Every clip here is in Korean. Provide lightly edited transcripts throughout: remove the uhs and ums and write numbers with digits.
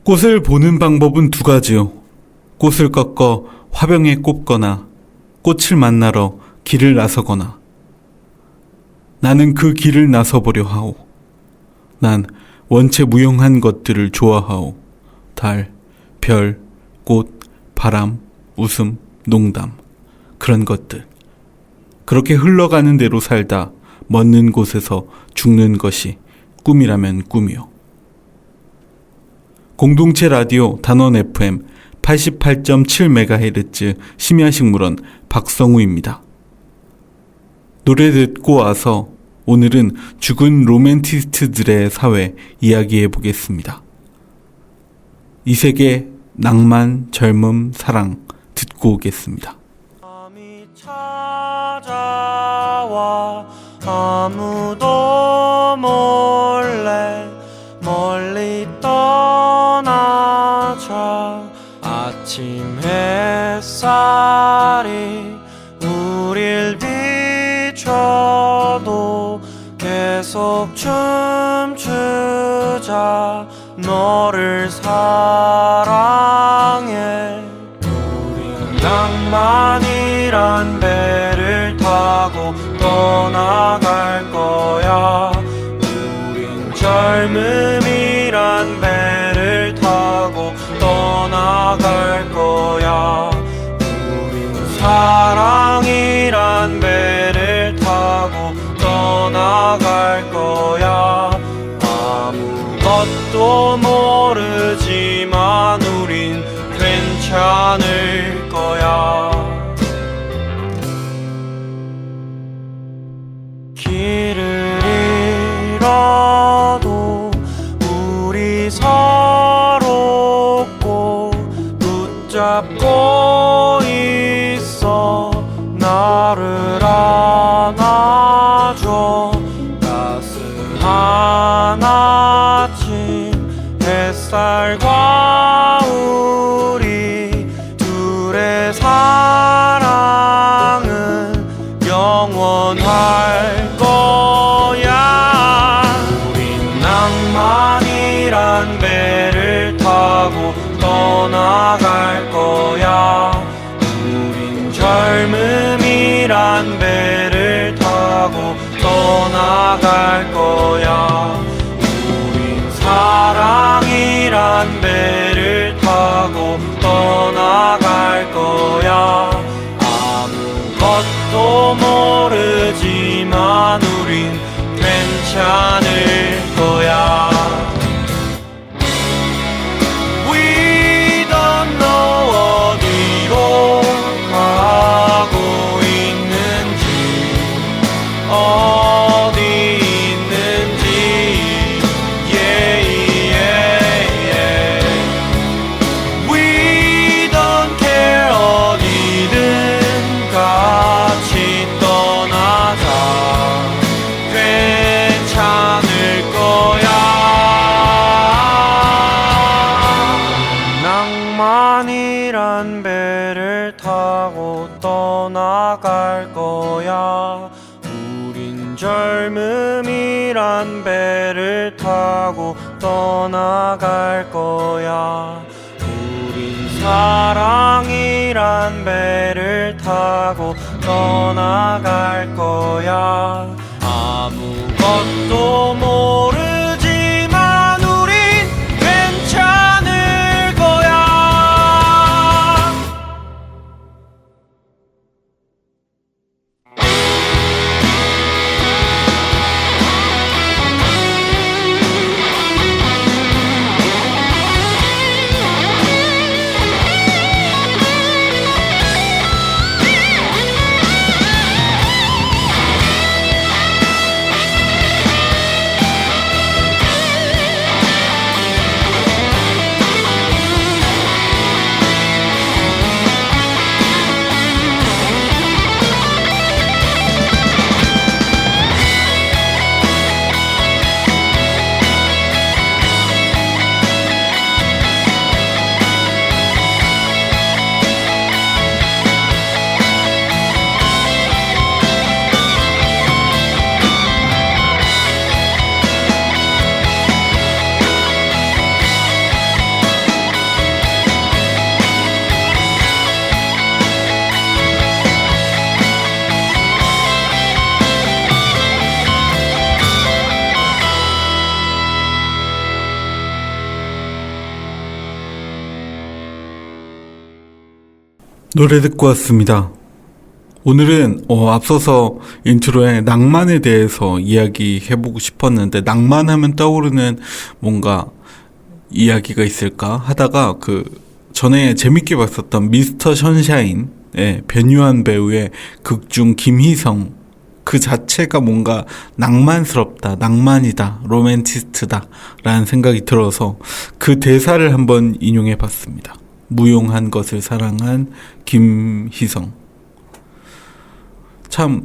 꽃을 보는 방법은 두 가지요. 꽃을 꺾어 화병에 꼽거나 꽃을 만나러 길을 나서거나. 나는 그 길을 나서보려 하오. 난 원체 무용한 것들을 좋아하오. 달, 별, 꽃, 바람, 웃음, 농담, 그런 것들. 그렇게 흘러가는 대로 살다 먼 곳에서 죽는 것이 꿈이라면 꿈이요. 공동체 라디오 단원 FM 88.7MHz 심야식물원 박성우입니다. 노래 듣고 와서 오늘은 죽은 로맨티스트들의 사회 이야기해 보겠습니다. 이색의 낭만, 젊음, 사랑 듣고 오겠습니다. 밤이 찾아와 아무도 몰래 멀리 떠나자. 아침 햇살이 우릴 비춰도 계속 춤추자. 너를 사랑해. 우린 낭만이란 배를 타고 떠나갈 거야. 우린 젊음이란 배를 타고 떠나갈 거야. 우린 사랑이란 배를 타고 떠나갈 거야. 아무것도 모르지만 우린 괜찮을 거야. 길을 잃어도 우리 서로 꼭 붙잡고 있어. 나를 안아줘. 따스한 아침 햇살과 우리 둘의 사랑은 영원할 거야. 우린 낭만이란 배를 타고 떠나갈 거야. 우린 젊음이란 배를 타고 떠나갈 거야. 우린 사랑이란 배를 타고 떠나갈 거야. 아무것도 모르지만 우린 괜찮을 거야. We don't know 어디로 가고 있는지, 어디 있는지. yeah, yeah, yeah. We don't care. 어디든 같이 떠나자. 괜찮을 거야. 낭만이란 배를 타고 떠나갈 거야. 우린 젊음이란 배를 타고 떠나갈 거야. 우린 사랑이란 배를 타고 떠나갈 거야. 아무것도 모르지만 우린 괜찮을 거야. 노래 듣고 왔습니다. 오늘은 앞서서 인트로에 낭만에 대해서 이야기해보고 싶었는데, 낭만하면 떠오르는 뭔가 이야기가 있을까 하다가 전에 재밌게 봤었던 미스터 션샤인의 변유한 배우의 극중 김희성, 그 자체가 뭔가 낭만스럽다, 낭만이다, 로맨티스트다 라는 생각이 들어서 그 대사를 한번 인용해 봤습니다. 무용한 것을 사랑한 김희성. 참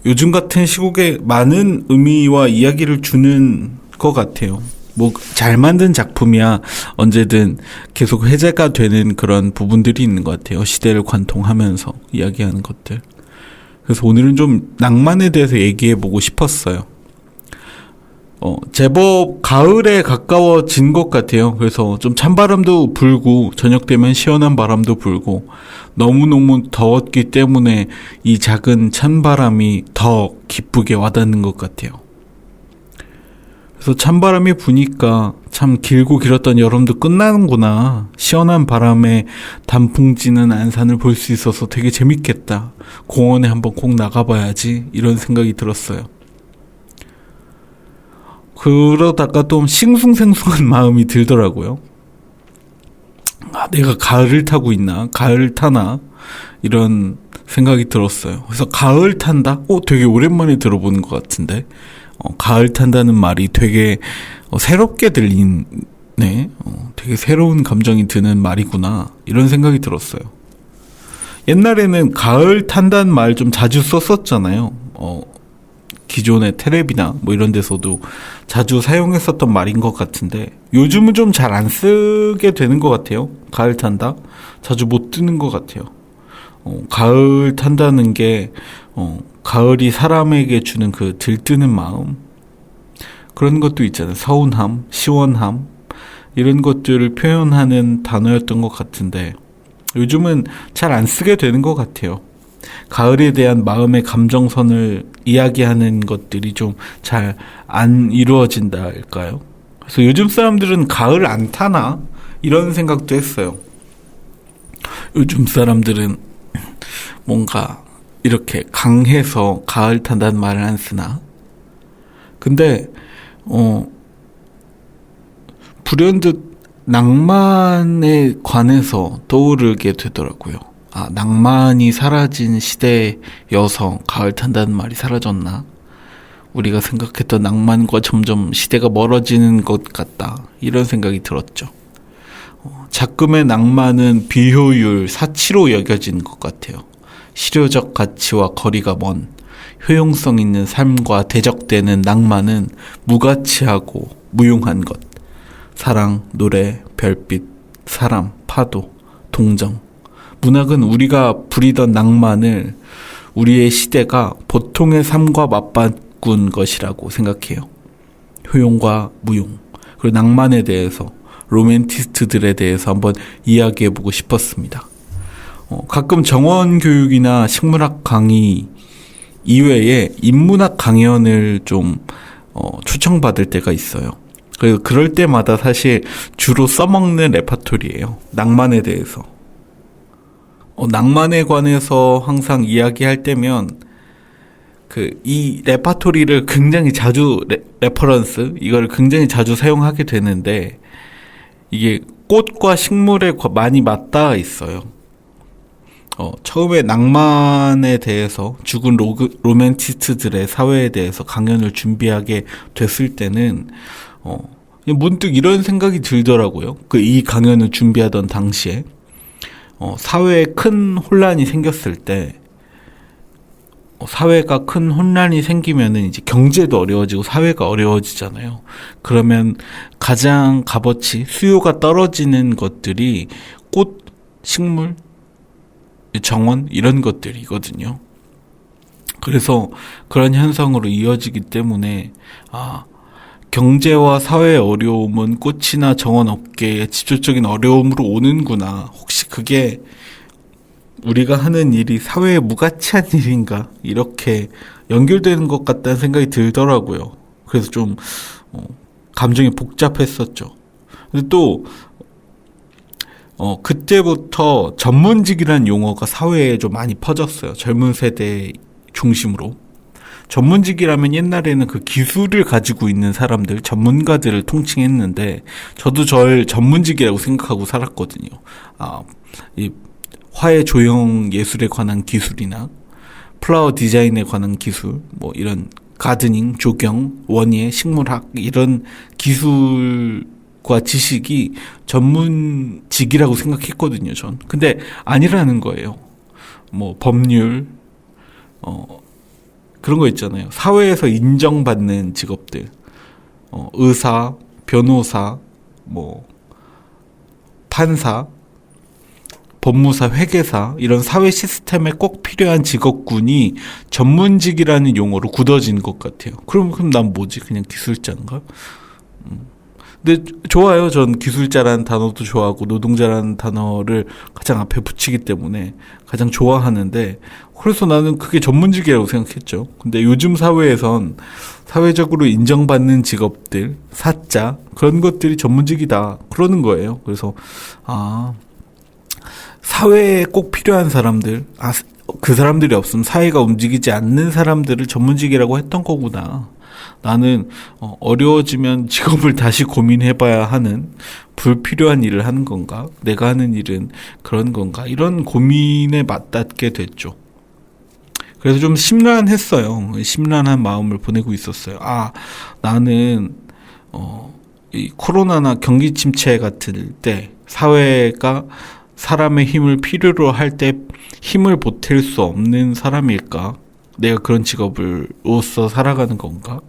요즘 같은 시국에 많은 의미와 이야기를 주는 것 같아요. 뭐 잘 만든 작품이야 언제든 계속 회자가 되는 그런 부분들이 있는 것 같아요. 시대를 관통하면서 이야기하는 것들. 그래서 오늘은 좀 낭만에 대해서 얘기해보고 싶었어요. 제법 가을에 가까워진 것 같아요. 그래서 좀 찬바람도 불고, 저녁 되면 시원한 바람도 불고, 너무너무 더웠기 때문에 이 작은 찬바람이 더 기쁘게 와닿는 것 같아요. 그래서 찬바람이 부니까 참 길고 길었던 여름도 끝나는구나. 시원한 바람에 단풍지는 안산을 볼 수 있어서 되게 재밌겠다. 공원에 한번 꼭 나가봐야지. 이런 생각이 들었어요. 그러다가 또 싱숭생숭한 마음이 들더라고요. 내가 가을을 타고 있나? 가을을 타나? 이런 생각이 들었어요. 그래서 가을 탄다? 되게 오랜만에 들어보는 것 같은데. 가을 탄다는 말이 되게 새롭게 들리네. 되게 새로운 감정이 드는 말이구나. 이런 생각이 들었어요. 옛날에는 가을 탄다는 말 좀 자주 썼었잖아요. 기존의 텔레비나 뭐 이런 데서도 자주 사용했었던 말인 것 같은데 요즘은 좀 잘 안 쓰게 되는 것 같아요. 가을 탄다? 자주 못 듣는 것 같아요. 가을 탄다는 게 가을이 사람에게 주는 그 들뜨는 마음, 그런 것도 있잖아요. 서운함, 시원함, 이런 것들을 표현하는 단어였던 것 같은데 요즘은 잘 안 쓰게 되는 것 같아요. 가을에 대한 마음의 감정선을 이야기하는 것들이 좀 잘 안 이루어진다 할까요? 그래서 요즘 사람들은 가을 안 타나? 이런 생각도 했어요. 요즘 사람들은 뭔가 이렇게 강해서 가을 탄다는 말을 안 쓰나? 근데 불현듯 낭만에 관해서 떠오르게 되더라고요. 낭만이 사라진 시대여서 가을 탄다는 말이 사라졌나? 우리가 생각했던 낭만과 점점 시대가 멀어지는 것 같다. 이런 생각이 들었죠. 작금의 낭만은 비효율, 사치로 여겨지는 것 같아요. 실효적 가치와 거리가 먼 효용성 있는 삶과 대적되는 낭만은 무가치하고 무용한 것. 사랑, 노래, 별빛, 사람, 파도, 동정. 문학은 우리가 부리던 낭만을 우리의 시대가 보통의 삶과 맞바꾼 것이라고 생각해요. 효용과 무용, 그리고 낭만에 대해서, 로맨티스트들에 대해서 한번 이야기해보고 싶었습니다. 가끔 정원 교육이나 식문학 강의 이외에 인문학 강연을 좀 추천받을 때가 있어요. 그래서 그럴 때마다 사실 주로 써먹는 레퍼토리예요. 낭만에 대해서. 낭만에 관해서 항상 이야기할 때면 이 레퍼토리를 굉장히 자주 레퍼런스 이걸 굉장히 자주 사용하게 되는데 이게 꽃과 식물에 많이 맞닿아 있어요. 처음에 낭만에 대해서 죽은 로맨티스트들의 사회에 대해서 강연을 준비하게 됐을 때는 문득 이런 생각이 들더라고요. 이 강연을 준비하던 당시에 사회에 큰 혼란이 생겼을 때 사회가 큰 혼란이 생기면은 이제 경제도 어려워지고 사회가 어려워지잖아요. 그러면 가장 값어치 수요가 떨어지는 것들이 꽃, 식물, 정원 이런 것들이거든요. 그래서 그런 현상으로 이어지기 때문에 경제와 사회의 어려움은 꽃이나 정원 업계의 직접적인 어려움으로 오는구나. 혹시 그게 우리가 하는 일이 사회에 무가치한 일인가? 이렇게 연결되는 것 같다는 생각이 들더라고요. 그래서 좀 감정이 복잡했었죠. 근데 또 그때부터 전문직이라는 용어가 사회에 좀 많이 퍼졌어요. 젊은 세대 중심으로. 전문직이라면 옛날에는 그 기술을 가지고 있는 사람들, 전문가들을 통칭했는데, 저도 절 전문직이라고 생각하고 살았거든요. 이 화해 조형 예술에 관한 기술이나, 플라워 디자인에 관한 기술, 뭐 이런 가드닝, 조경, 원예, 식물학, 이런 기술과 지식이 전문직이라고 생각했거든요, 전. 근데 아니라는 거예요. 뭐 법률, 그런 거 있잖아요. 사회에서 인정받는 직업들, 의사, 변호사, 뭐 판사, 법무사, 회계사, 이런 사회 시스템에 꼭 필요한 직업군이 전문직이라는 용어로 굳어진 것 같아요. 그럼 난 뭐지? 그냥 기술자인가? 근데 좋아요. 전 기술자라는 단어도 좋아하고 노동자라는 단어를 가장 앞에 붙이기 때문에 가장 좋아하는데, 그래서 나는 그게 전문직이라고 생각했죠. 근데 요즘 사회에선 사회적으로 인정받는 직업들, 사자, 그런 것들이 전문직이다, 그러는 거예요. 그래서 사회에 꼭 필요한 사람들, 그 사람들이 없으면 사회가 움직이지 않는 사람들을 전문직이라고 했던 거구나. 나는 어려워지면 직업을 다시 고민해봐야 하는 불필요한 일을 하는 건가? 내가 하는 일은 그런 건가? 이런 고민에 맞닿게 됐죠. 그래서 좀 심란했어요. 심란한 마음을 보내고 있었어요. 나는 이 코로나나 경기 침체 같은 때 사회가 사람의 힘을 필요로 할 때 힘을 보탤 수 없는 사람일까? 내가 그런 직업으로서 살아가는 건가?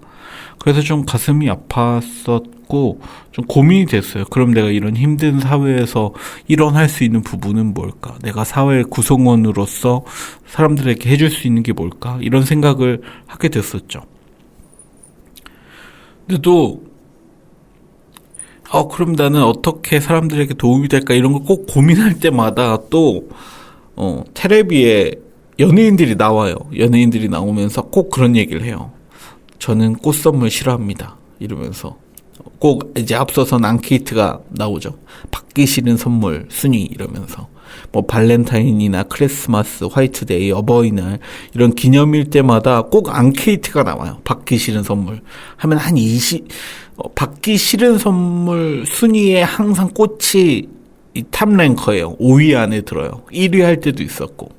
그래서 좀 가슴이 아팠었고 좀 고민이 됐어요. 그럼 내가 이런 힘든 사회에서 일원할 수 있는 부분은 뭘까? 내가 사회 구성원으로서 사람들에게 해줄 수 있는 게 뭘까? 이런 생각을 하게 됐었죠. 근데 또 그럼 나는 어떻게 사람들에게 도움이 될까? 이런 걸 꼭 고민할 때마다 또 텔레비에 연예인들이 나와요. 연예인들이 나오면서 꼭 그런 얘기를 해요. 저는 꽃 선물 싫어합니다. 이러면서 꼭 이제 앞서선 앙케이트가 나오죠. 받기 싫은 선물 순위 이러면서 뭐 발렌타인이나 크리스마스, 화이트데이, 어버이날 이런 기념일 때마다 꼭 앙케이트가 나와요. 받기 싫은 선물 하면 한 20 받기 싫은 선물 순위에 항상 꽃이 이 탑랭커예요. 5위 안에 들어요. 1위 할 때도 있었고.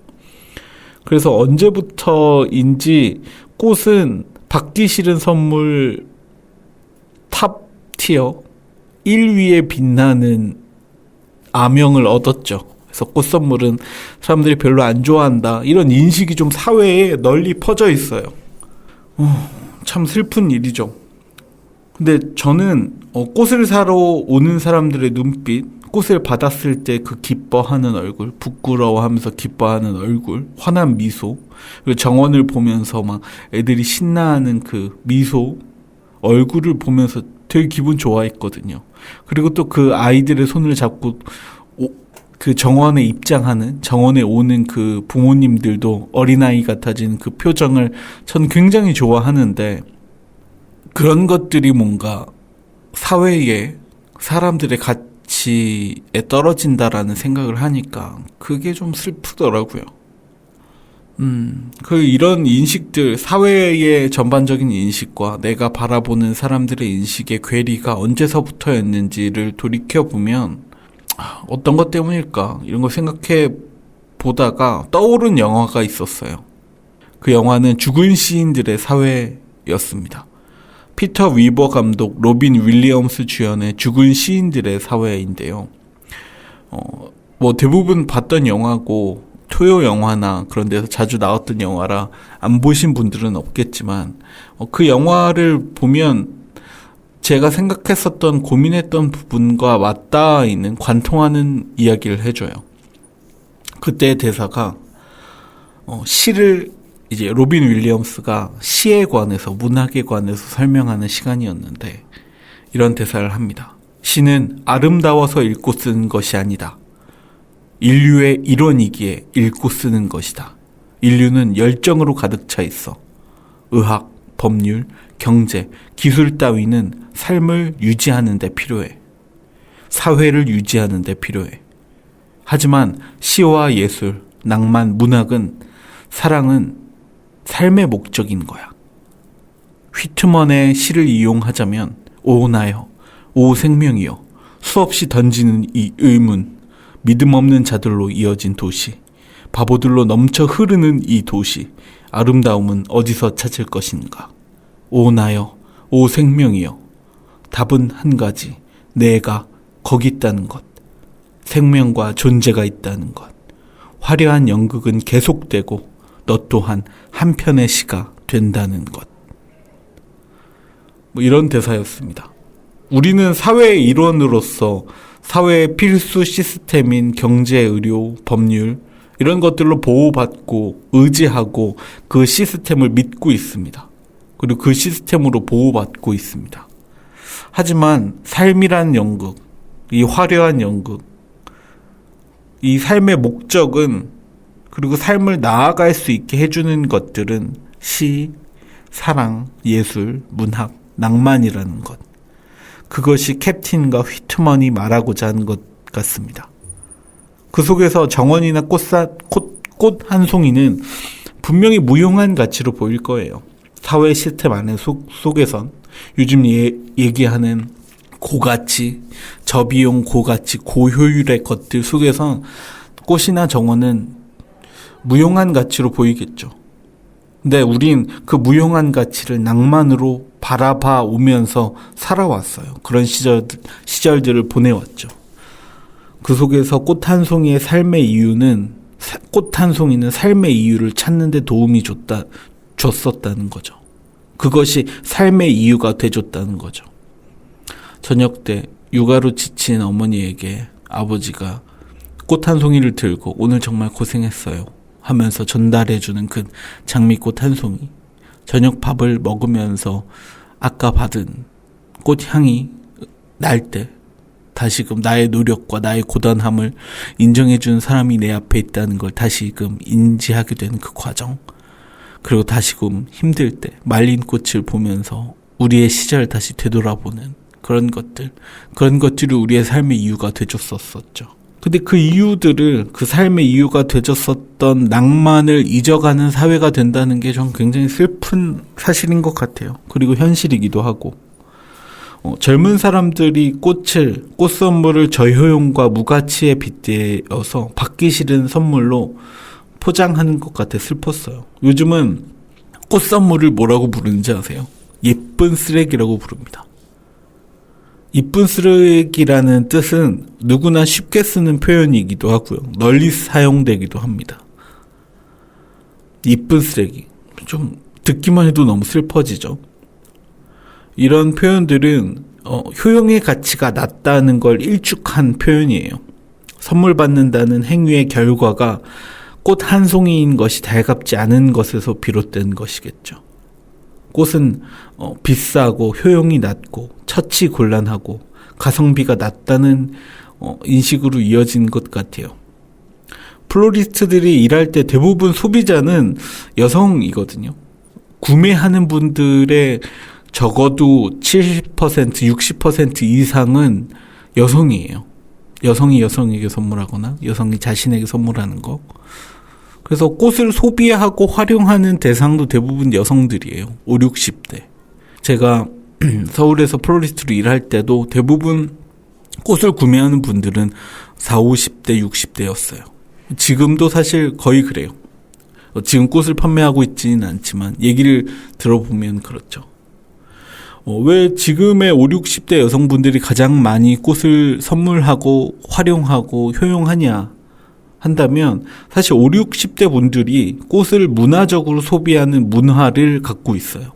그래서 언제부터인지 꽃은 받기 싫은 선물 탑 티어 1위에 빛나는 아명을 얻었죠. 그래서 꽃 선물은 사람들이 별로 안 좋아한다, 이런 인식이 좀 사회에 널리 퍼져 있어요. 참 슬픈 일이죠. 근데 저는 꽃을 사러 오는 사람들의 눈빛, 꽃을 받았을 때 그 기뻐하는 얼굴, 부끄러워하면서 기뻐하는 얼굴, 환한 미소, 그리고 정원을 보면서 막 애들이 신나하는 그 미소, 얼굴을 보면서 되게 기분 좋아했거든요. 그리고 또 그 아이들의 손을 잡고 그 정원에 입장하는, 정원에 오는 그 부모님들도 어린아이 같아지는 그 표정을 전 굉장히 좋아하는데, 그런 것들이 뭔가 사회에 사람들의 가치에 떨어진다라는 생각을 하니까 그게 좀 슬프더라고요. 이런 인식들, 사회의 전반적인 인식과 내가 바라보는 사람들의 인식의 괴리가 언제서부터였는지를 돌이켜보면 어떤 것 때문일까? 이런 걸 생각해 보다가 떠오른 영화가 있었어요. 그 영화는 죽은 시인들의 사회였습니다. 피터 위버 감독, 로빈 윌리엄스 주연의 죽은 시인들의 사회인데요. 뭐 대부분 봤던 영화고 토요 영화나 그런 데서 자주 나왔던 영화라 안 보신 분들은 없겠지만, 그 영화를 보면 제가 생각했었던, 고민했던 부분과 맞닿아 있는, 관통하는 이야기를 해줘요. 그때의 대사가 시를 이제 로빈 윌리엄스가 시에 관해서, 문학에 관해서 설명하는 시간이었는데 이런 대사를 합니다. 시는 아름다워서 읽고 쓰는 것이 아니다. 인류의 일원이기에 읽고 쓰는 것이다. 인류는 열정으로 가득 차 있어. 의학, 법률, 경제, 기술 따위는 삶을 유지하는 데 필요해. 사회를 유지하는 데 필요해. 하지만 시와 예술, 낭만, 문학은 사랑은 삶의 목적인 거야. 휘트먼의 시를 이용하자면 오 나여, 오 생명이여, 수없이 던지는 이 의문, 믿음 없는 자들로 이어진 도시, 바보들로 넘쳐 흐르는 이 도시, 아름다움은 어디서 찾을 것인가? 오 나여, 오 생명이여, 답은 한 가지, 내가 거기 있다는 것, 생명과 존재가 있다는 것. 화려한 연극은 계속되고 너 또한 한 편의 시가 된다는 것. 뭐 이런 대사였습니다. 우리는 사회의 일원으로서 사회의 필수 시스템인 경제, 의료, 법률 이런 것들로 보호받고 의지하고 그 시스템을 믿고 있습니다. 그리고 그 시스템으로 보호받고 있습니다. 하지만 삶이란 연극, 이 화려한 연극, 이 삶의 목적은, 그리고 삶을 나아갈 수 있게 해주는 것들은 시, 사랑, 예술, 문학, 낭만이라는 것. 그것이 캡틴과 휘트먼이 말하고자 하는 것 같습니다. 그 속에서 정원이나 꽃 한 송이는 분명히 무용한 가치로 보일 거예요. 사회 시스템 안에 속에선 요즘 얘기하는 고가치, 저비용 고가치, 고효율의 것들 속에선 꽃이나 정원은 무용한 가치로 보이겠죠. 근데 우린 그 무용한 가치를 낭만으로 바라봐 오면서 살아왔어요. 그런 시절들을 보내왔죠. 그 속에서 꽃 한 송이의 삶의 이유는, 꽃 한 송이는 삶의 이유를 찾는 데 도움이 줬었다는 거죠. 그것이 삶의 이유가 돼줬다는 거죠. 저녁 때 육아로 지친 어머니에게 아버지가 꽃 한 송이를 들고 오늘 정말 고생했어요 하면서 전달해주는 그 장미꽃 한 송이. 저녁 밥을 먹으면서 아까 받은 꽃향이 날 때 다시금 나의 노력과 나의 고단함을 인정해주는 사람이 내 앞에 있다는 걸 다시금 인지하게 되는 그 과정. 그리고 다시금 힘들 때 말린 꽃을 보면서 우리의 시절 다시 되돌아보는 그런 것들이 우리의 삶의 이유가 되줬었죠. 근데 그 이유들을, 그 삶의 이유가 되줬었던 낭만을 잊어가는 사회가 된다는 게 전 굉장히 슬픈 사실인 것 같아요. 그리고 현실이기도 하고. 젊은 사람들이 꽃 선물을 저효용과 무가치에 빗대어서 받기 싫은 선물로 포장하는 것 같아 슬펐어요. 요즘은 꽃 선물을 뭐라고 부르는지 아세요? 예쁜 쓰레기라고 부릅니다. 이쁜 쓰레기라는 뜻은 누구나 쉽게 쓰는 표현이기도 하고요. 널리 사용되기도 합니다. 이쁜 쓰레기. 좀 듣기만 해도 너무 슬퍼지죠. 이런 표현들은 효용의 가치가 낮다는 걸 일축한 표현이에요. 선물 받는다는 행위의 결과가 꽃 한 송이인 것이 달갑지 않은 것에서 비롯된 것이겠죠. 꽃은 비싸고 효용이 낮고 처치곤란하고 가성비가 낮다는 인식으로 이어진 것 같아요. 플로리스트들이 일할 때 대부분 소비자는 여성이거든요. 구매하는 분들의 적어도 70%, 60% 이상은 여성이에요. 여성이 여성에게 선물하거나 여성이 자신에게 선물하는 거. 그래서 꽃을 소비하고 활용하는 대상도 대부분 여성들이에요. 5, 60대. 제가 서울에서 플로리스트로 일할 때도 대부분 꽃을 구매하는 분들은 4, 50대, 60대였어요. 지금도 사실 거의 그래요. 지금 꽃을 판매하고 있지는 않지만 얘기를 들어보면 그렇죠. 왜 지금의 5, 60대 여성분들이 가장 많이 꽃을 선물하고 활용하고 효용하냐 한다면 사실 5, 60대 분들이 꽃을 문화적으로 소비하는 문화를 갖고 있어요.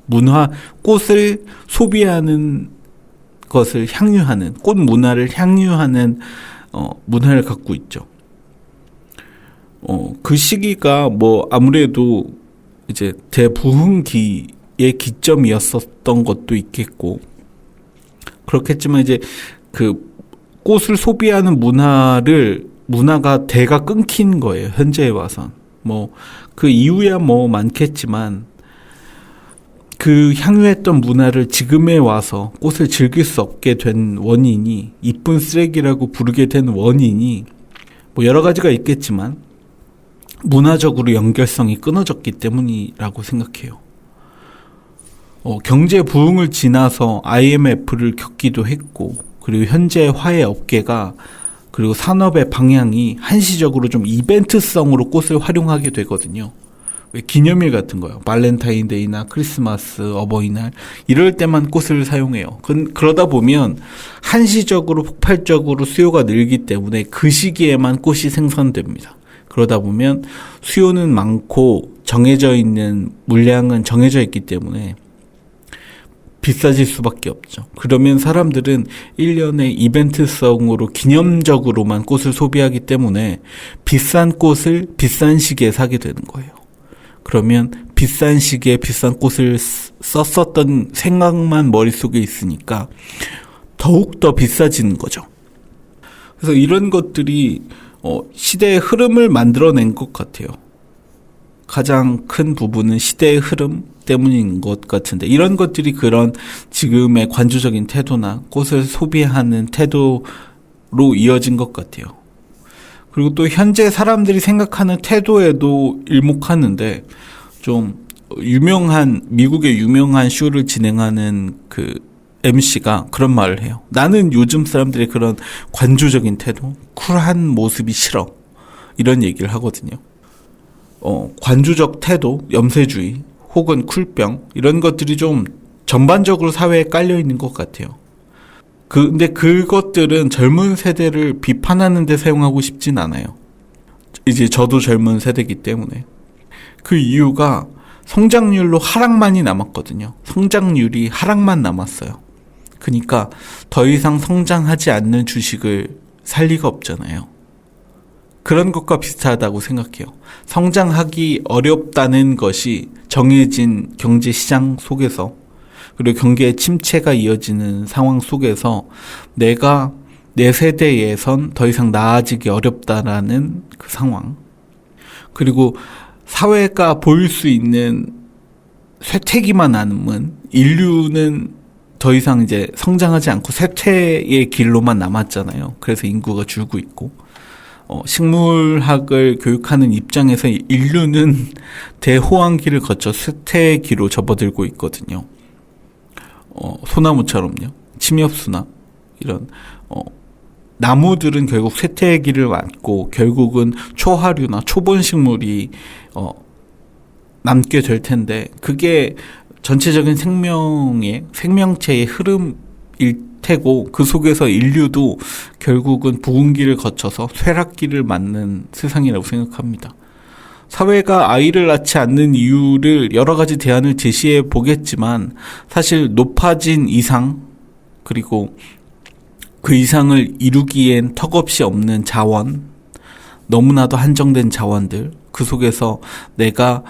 꽃을 소비하는 것을 향유하는, 꽃 문화를 향유하는 문화를 갖고 있죠. 그 시기가 아무래도 이제 대부흥기의 기점이었었던 것도 있겠고, 그렇겠지만 이제 그 꽃을 소비하는 문화가 대가 끊긴 거예요. 현재에 와선. 그 이유야 많겠지만, 그 향유했던 문화를 지금에 와서 꽃을 즐길 수 없게 된 원인이, 이쁜 쓰레기라고 부르게 된 원인이 뭐 여러 가지가 있겠지만 문화적으로 연결성이 끊어졌기 때문이라고 생각해요. 경제 부흥을 지나서 IMF를 겪기도 했고, 그리고 현재 화훼 업계가 그리고 산업의 방향이 한시적으로 좀 이벤트성으로 꽃을 활용하게 되거든요. 왜 기념일 같은 거요. 발렌타인데이나 크리스마스, 어버이날 이럴 때만 꽃을 사용해요. 그러다 보면 한시적으로 폭발적으로 수요가 늘기 때문에 그 시기에만 꽃이 생산됩니다. 그러다 보면 수요는 많고 정해져 있는 물량은 정해져 있기 때문에 비싸질 수밖에 없죠. 그러면 사람들은 1년에 이벤트성으로 기념적으로만 꽃을 소비하기 때문에 비싼 꽃을 비싼 시기에 사게 되는 거예요. 그러면 비싼 시기에 비싼 꽃을 썼었던 생각만 머릿속에 있으니까 더욱더 비싸지는 거죠. 그래서 이런 것들이 시대의 흐름을 만들어낸 것 같아요. 가장 큰 부분은 시대의 흐름 때문인 것 같은데, 이런 것들이 그런 지금의 관조적인 태도나 꽃을 소비하는 태도로 이어진 것 같아요. 그리고 또 현재 사람들이 생각하는 태도에도 일목하는데, 좀 미국의 유명한 쇼를 진행하는 그 MC가 그런 말을 해요. 나는 요즘 사람들의 그런 관조적인 태도, 쿨한 모습이 싫어. 이런 얘기를 하거든요. 관조적 태도, 염세주의, 혹은 쿨병, 이런 것들이 좀 전반적으로 사회에 깔려 있는 것 같아요. 근데 그것들은 젊은 세대를 비판하는 데 사용하고 싶진 않아요. 이제 저도 젊은 세대이기 때문에. 그 이유가 성장률로 하락만이 남았거든요. 성장률이 하락만 남았어요. 그러니까 더 이상 성장하지 않는 주식을 살 리가 없잖아요. 그런 것과 비슷하다고 생각해요. 성장하기 어렵다는 것이 정해진 경제시장 속에서, 그리고 경기의 침체가 이어지는 상황 속에서 내가 내 세대에선 더 이상 나아지기 어렵다라는 그 상황, 그리고 사회가 보일 수 있는 쇠퇴기만 남은 인류는 더 이상 이제 성장하지 않고 쇠퇴의 길로만 남았잖아요. 그래서 인구가 줄고 있고, 식물학을 교육하는 입장에서 인류는 대호황기를 거쳐 쇠퇴의 길로 접어들고 있거든요. 소나무처럼요. 침엽수나 이런 나무들은 결국 쇠퇴의 길을 맞고 결국은 초하류나 초본식물이 남게 될 텐데, 그게 전체적인 생명체의 흐름일 테고, 그 속에서 인류도 결국은 부흥기를 거쳐서 쇠락기를 맞는 세상이라고 생각합니다. 사회가 아이를 낳지 않는 이유를 여러 가지 대안을 제시해 보겠지만, 사실 높아진 이상, 그리고 그 이상을 이루기엔 턱없이 없는 자원, 너무나도 한정된 자원들, 그 속에서 내가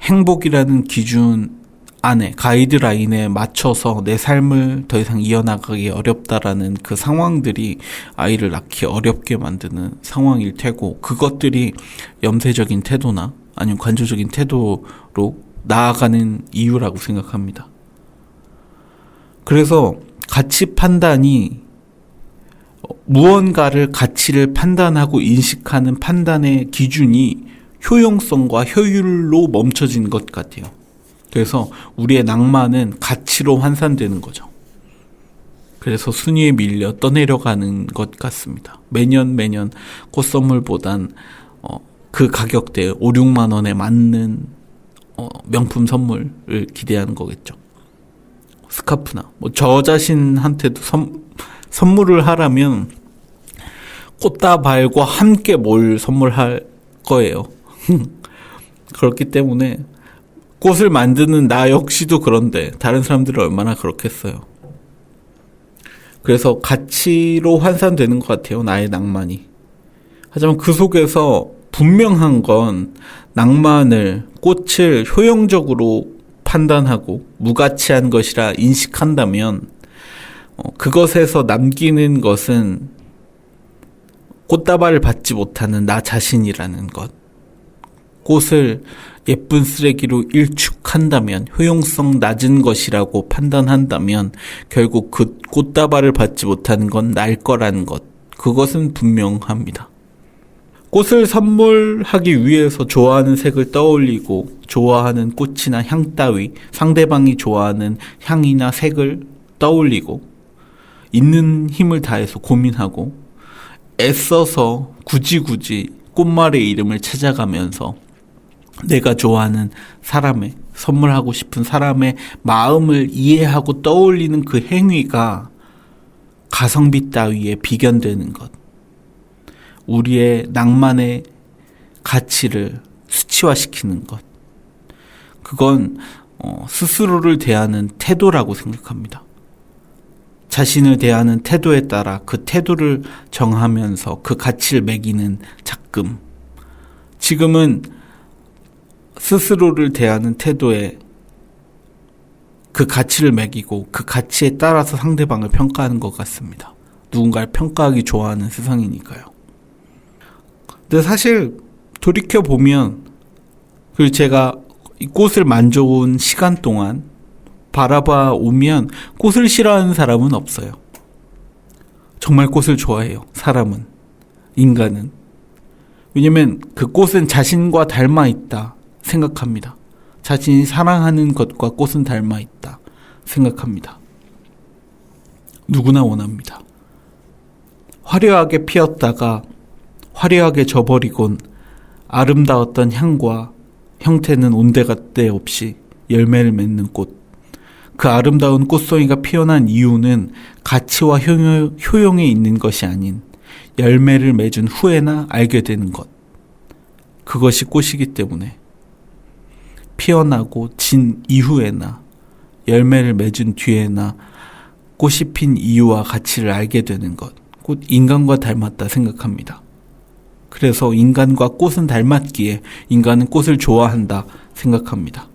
행복이라는 기준 안에, 가이드라인에 맞춰서 내 삶을 더 이상 이어나가기 어렵다라는 그 상황들이 아이를 낳기 어렵게 만드는 상황일 테고, 그것들이 염세적인 태도나 아니면 관조적인 태도로 나아가는 이유라고 생각합니다. 그래서 가치 판단이 무언가를 가치를 판단하고 인식하는 판단의 기준이 효용성과 효율로 멈춰진 것 같아요. 그래서 우리의 낭만은 가치로 환산되는 거죠. 그래서 순위에 밀려 떠내려가는 것 같습니다. 매년 꽃선물보단 그 가격대에 5, 6만 원에 맞는 명품 선물을 기대하는 거겠죠. 스카프나 저 자신한테도 선물을 하라면 꽃다발과 함께 뭘 선물할 거예요. 그렇기 때문에 꽃을 만드는 나 역시도 그런데 다른 사람들은 얼마나 그렇겠어요. 그래서 가치로 환산되는 것 같아요, 나의 낭만이. 하지만 그 속에서 분명한 건 낭만을, 꽃을 효용적으로 판단하고 무가치한 것이라 인식한다면 그것에서 남기는 것은 꽃다발을 받지 못하는 나 자신이라는 것. 꽃을 예쁜 쓰레기로 일축한다면, 효용성 낮은 것이라고 판단한다면 결국 그 꽃다발을 받지 못하는 건 날 거라는 것. 그것은 분명합니다. 꽃을 선물하기 위해서 좋아하는 색을 떠올리고 좋아하는 꽃이나 향 따위, 상대방이 좋아하는 향이나 색을 떠올리고 있는 힘을 다해서 고민하고 애써서 굳이 꽃말의 이름을 찾아가면서 내가 좋아하는 사람의, 선물하고 싶은 사람의 마음을 이해하고 떠올리는 그 행위가 가성비 따위에 비견되는 것. 우리의 낭만의 가치를 수치화시키는 것. 그건 스스로를 대하는 태도라고 생각합니다. 자신을 대하는 태도에 따라 그 태도를 정하면서 그 가치를 매기는 작금. 지금은 스스로를 대하는 태도에 그 가치를 매기고 그 가치에 따라서 상대방을 평가하는 것 같습니다. 누군가를 평가하기 좋아하는 세상이니까요. 근데 사실 돌이켜보면, 그리고 제가 이 꽃을 만져온 시간 동안 바라봐 오면 꽃을 싫어하는 사람은 없어요. 정말 꽃을 좋아해요. 사람은, 인간은. 왜냐면 그 꽃은 자신과 닮아 있다 생각합니다. 자신이 사랑하는 것과 꽃은 닮아 있다 생각합니다. 누구나 원합니다. 화려하게 피었다가 화려하게 져버리곤 아름다웠던 향과 형태는 온데간데 없이 열매를 맺는 꽃. 그 아름다운 꽃송이가 피어난 이유는 가치와 효용에 있는 것이 아닌 열매를 맺은 후에나 알게 되는 것. 그것이 꽃이기 때문에 피어나고 진 이후에나 열매를 맺은 뒤에나 꽃이 핀 이유와 가치를 알게 되는 것. 곧 인간과 닮았다 생각합니다. 그래서 인간과 꽃은 닮았기에 인간은 꽃을 좋아한다 생각합니다.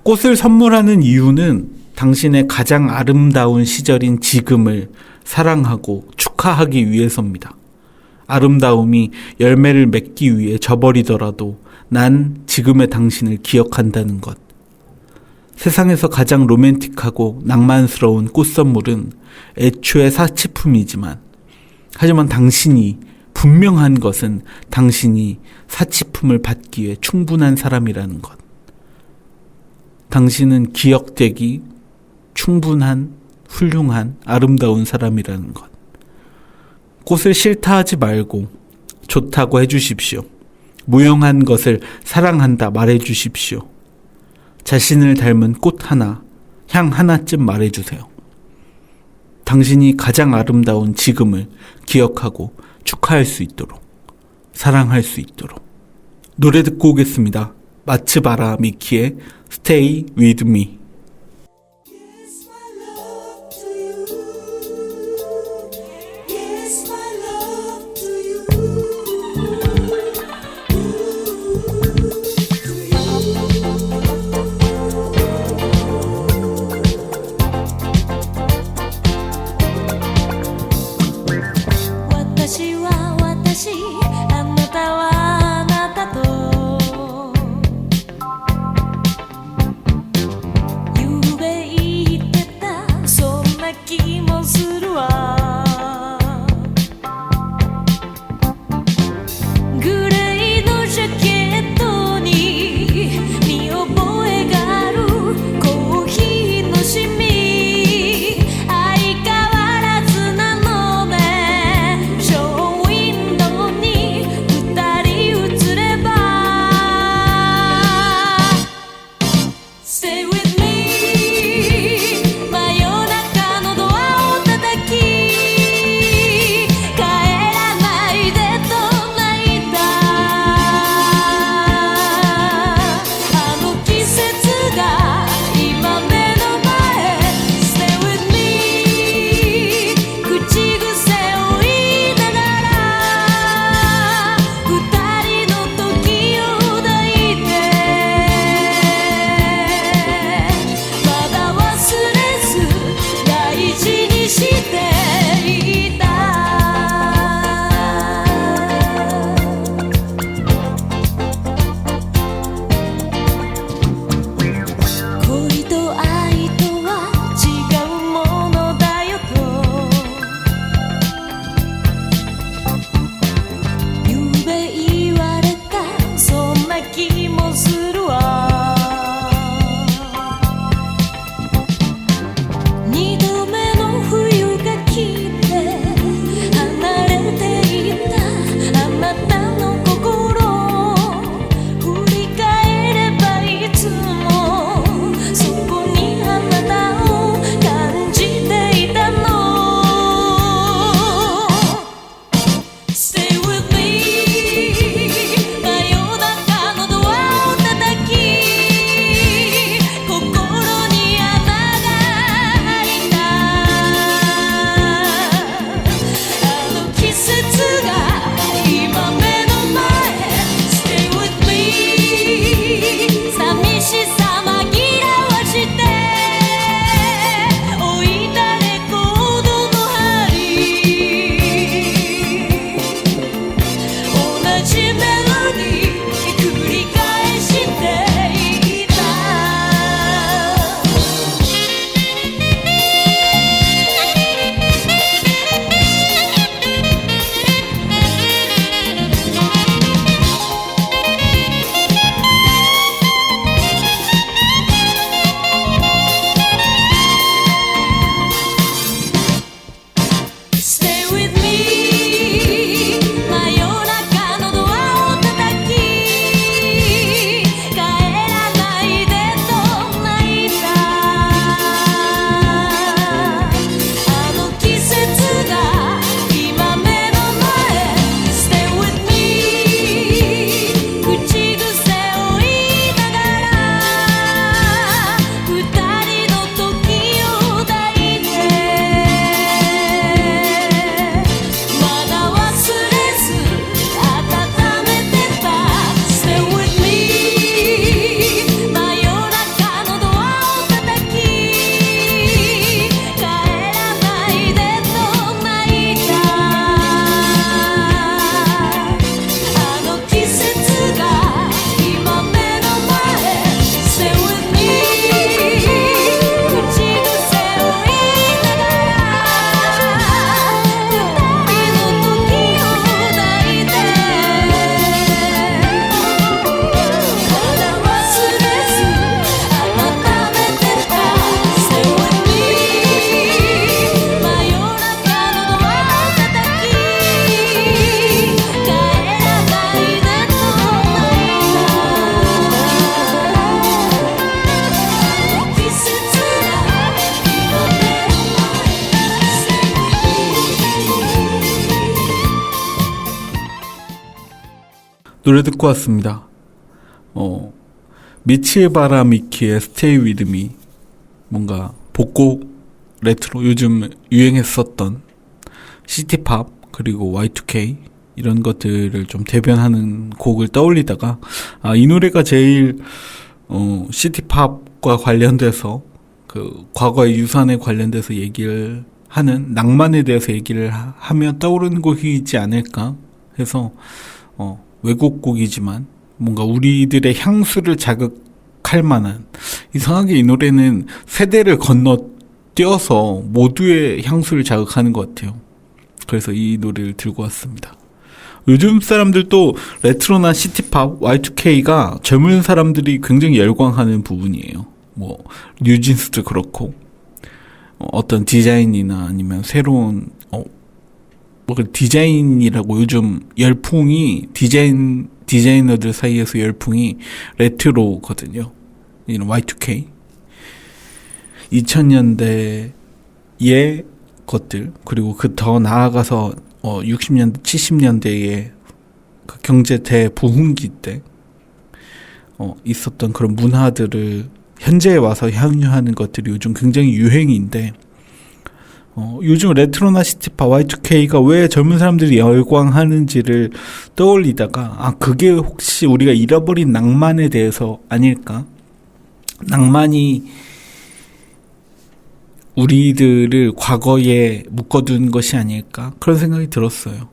꽃을 선물하는 이유는 당신의 가장 아름다운 시절인 지금을 사랑하고 축하하기 위해서입니다. 아름다움이 열매를 맺기 위해 져버리더라도 난 지금의 당신을 기억한다는 것. 세상에서 가장 로맨틱하고 낭만스러운 꽃 선물은 애초에 사치품이지만, 하지만 당신이 분명한 것은 당신이 사치품을 받기에 충분한 사람이라는 것. 당신은 기억되기 충분한, 훌륭한, 아름다운 사람이라는 것. 꽃을 싫다 하지 말고 좋다고 해주십시오. 무용한 것을 사랑한다 말해주십시오. 자신을 닮은 꽃 하나, 향 하나쯤 말해주세요. 당신이 가장 아름다운 지금을 기억하고 축하할 수 있도록, 사랑할 수 있도록. 노래 듣고 오겠습니다. 마츠바라 미키의 Stay With Me. Yes, my love to you. Yes, my love to you. Watashi wa watashi, あなたはあなたとゆうべ言ってた、そんな気もするわ。グレーのジャケットに見覚えがあるコーヒーのシミ、相変わらずなのね。ショーウィンドウに 노래 듣고 왔습니다. 미치에 바라미키의 Stay With Me. 뭔가 복고 레트로 요즘 유행했었던 시티팝 그리고 Y2K 이런 것들을 좀 대변하는 곡을 떠올리다가 이 노래가 제일 시티팝과 관련돼서 그 과거의 유산에 관련돼서 얘기를 하는 낭만에 대해서 얘기를 하면 떠오르는 곡이지 않을까 해서 외국곡이지만 뭔가 우리들의 향수를 자극할 만한, 이상하게 이 노래는 세대를 건너뛰어서 모두의 향수를 자극하는 것 같아요. 그래서 이 노래를 들고 왔습니다. 요즘 사람들도 레트로나 시티팝, Y2K가 젊은 사람들이 굉장히 열광하는 부분이에요. 뭐 뉴진스도 그렇고 어떤 디자인이나 아니면 새로운 디자인이라고 요즘 열풍이 디자이너들 사이에서 열풍이 레트로거든요. 이런 Y2K 2000년대의 것들, 그리고 그 더 나아가서 60년대 70년대의 그 경제 대부흥기 때 있었던 그런 문화들을 현재에 와서 향유하는 것들이 요즘 굉장히 유행인데, 요즘 레트로나 시티팝 Y2K가 왜 젊은 사람들이 열광하는지를 떠올리다가 그게 혹시 우리가 잃어버린 낭만에 대해서 아닐까? 낭만이 우리들을 과거에 묶어둔 것이 아닐까? 그런 생각이 들었어요.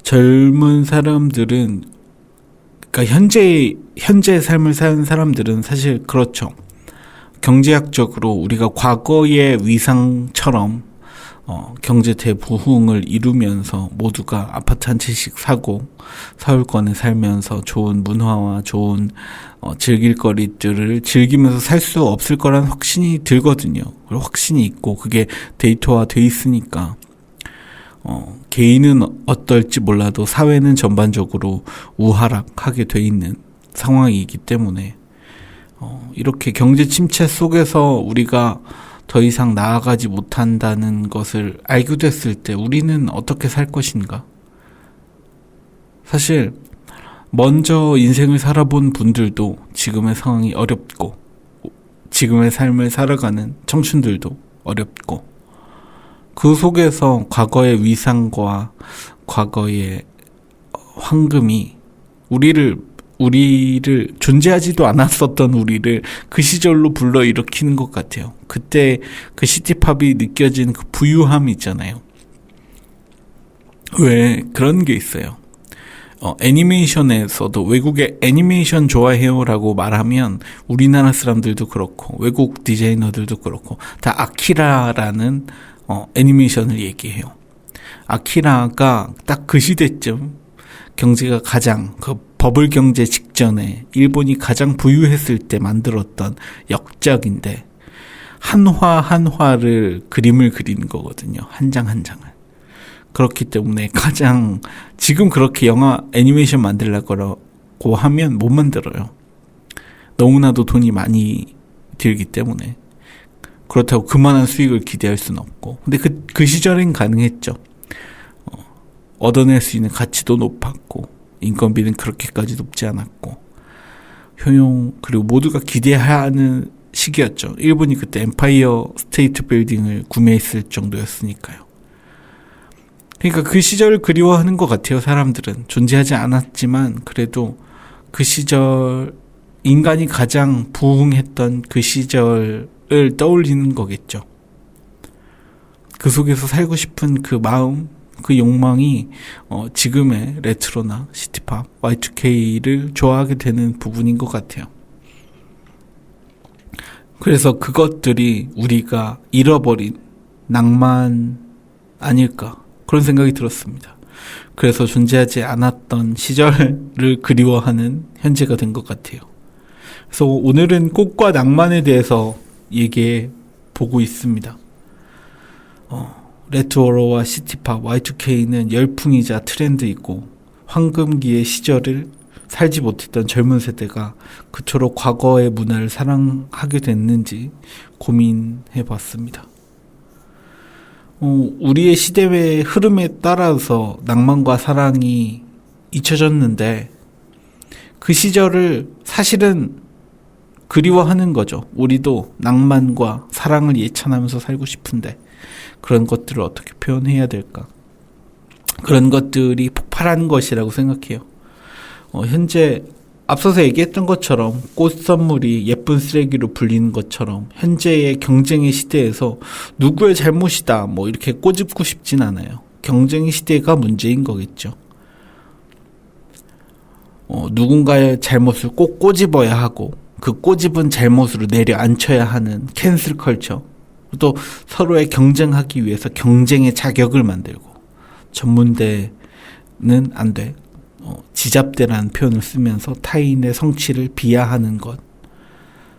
젊은 사람들은, 그러니까 현재의 삶을 사는 사람들은 사실 그렇죠. 경제학적으로 우리가 과거의 위상처럼 경제 대부흥을 이루면서 모두가 아파트 한 채씩 사고 서울권에 살면서 좋은 문화와 좋은 즐길 거리들을 즐기면서 살 수 없을 거라는 확신이 들거든요. 그리고 확신이 있고 그게 데이터화 돼 있으니까 개인은 어떨지 몰라도 사회는 전반적으로 우하락하게 돼 있는 상황이기 때문에 이렇게 경제 침체 속에서 우리가 더 이상 나아가지 못한다는 것을 알게 됐을 때 우리는 어떻게 살 것인가? 사실 먼저 인생을 살아본 분들도 지금의 상황이 어렵고, 지금의 삶을 살아가는 청춘들도 어렵고, 그 속에서 과거의 위상과 과거의 황금이 우리를 존재하지도 않았었던 우리를 그 시절로 불러일으키는 것 같아요. 그때 그 시티팝이 느껴진 그 부유함이 있잖아요. 왜 그런 게 있어요. 애니메이션에서도 외국의 애니메이션 좋아해요라고 말하면 우리나라 사람들도 그렇고 외국 디자이너들도 그렇고 다 아키라라는 애니메이션을 얘기해요. 아키라가 딱 그 시대쯤 경제가 가장 버블 경제 직전에 일본이 가장 부유했을 때 만들었던 역작인데, 한화를 그림을 그리는 거거든요. 한 장 한 장을. 그렇기 때문에 가장 지금 그렇게 영화 애니메이션 만들려고 하면 못 만들어요. 너무나도 돈이 많이 들기 때문에. 그렇다고 그만한 수익을 기대할 수는 없고. 근데 그 시절엔 가능했죠. 얻어낼 수 있는 가치도 높았고 인건비는 그렇게까지 높지 않았고 효용, 그리고 모두가 기대하는 시기였죠. 일본이 그때 엠파이어 스테이트 빌딩을 구매했을 정도였으니까요. 그러니까 그 시절을 그리워하는 것 같아요. 사람들은 존재하지 않았지만 그래도 그 시절, 인간이 가장 부흥했던 그 시절을 떠올리는 거겠죠. 그 속에서 살고 싶은 그 마음, 그 욕망이 지금의 레트로나 시티팝, Y2K를 좋아하게 되는 부분인 것 같아요. 그래서 그것들이 우리가 잃어버린 낭만 아닐까, 그런 생각이 들었습니다. 그래서 존재하지 않았던 시절을 그리워하는 현재가 된 것 같아요. 그래서 오늘은 꽃과 낭만에 대해서 얘기해 보고 있습니다. 레트로와 시티팝, Y2K는 열풍이자 트렌드이고 황금기의 시절을 살지 못했던 젊은 세대가 그토록 과거의 문화를 사랑하게 됐는지 고민해 봤습니다. 우리의 시대의 흐름에 따라서 낭만과 사랑이 잊혀졌는데 그 시절을 사실은 그리워하는 거죠. 우리도 낭만과 사랑을 예찬하면서 살고 싶은데 그런 것들을 어떻게 표현해야 될까? 그런 것들이 폭발한 것이라고 생각해요. 현재 앞서서 얘기했던 것처럼 꽃 선물이 예쁜 쓰레기로 불리는 것처럼 현재의 경쟁의 시대에서 누구의 잘못이다 뭐 이렇게 꼬집고 싶진 않아요. 경쟁의 시대가 문제인 거겠죠. 누군가의 잘못을 꼭 꼬집어야 하고 그 꼬집은 잘못으로 내려앉혀야 하는 캔슬 컬처. 또 서로의 경쟁하기 위해서 경쟁의 자격을 만들고 전문대는 안 돼. 지잡대라는 표현을 쓰면서 타인의 성취를 비하하는 것.